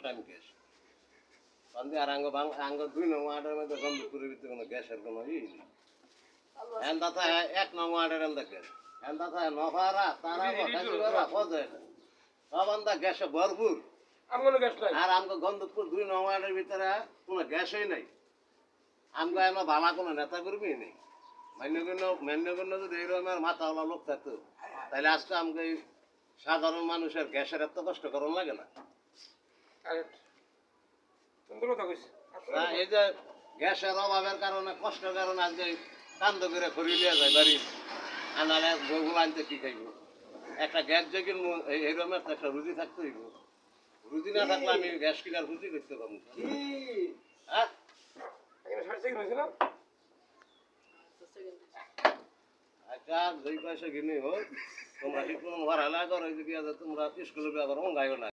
Time gas বান্ধে আর আঙ্গ 2 নং ওয়ার্ডের মধ্যে গন্ধপুরের ভিতরে কোনো গ্যাসের কোনো ই নেই এন্দা তা 1 নং ওয়ার্ডের এন্দা গ্যাস এন্দা তা নফারা তারা কাজুরা ফজে সবান্দা গ্যাসে ভরপুর আমগুলো গ্যাস নাই আর আমগো গন্ধপুর 2 নং ওয়ার্ডের ভিতরে কোনো গ্যাসই নাই আমগো এমন ভালো কোনো নেতা কর্মী নেই মান্যগণ্য যদি এইরকম আর মাথাওয়ালা লোক থাকতো তাহলে আজকে আমাকে এই সাধারণ মানুষের গ্যাসের এত কষ্ট করার লাগে না আরে সুন্দর কথা কইছ না, এই যে গ্যাসের অভাবের কারণে কষ্টের কারণে আজকে কান্দ করে খড়ি লিয়ে যায় বাড়ি আনারে বউগুলো আনতে কি খাইব একটা গ্যাস যে কিনবো এইরকম একটা রুজি থাকতে হইব রুজি না থাকলে আমি গ্যাস কিনার রুজি করতে পারবো না। হ্যাঁ এখানে 6.5 হইছে না আচ্ছা 2 পয়সা কিনে হোক তোমরা ঠিক মতো ভাড়া লাগো আর ওই যে তোমরা স্কুলে ব্যবহার গাইও না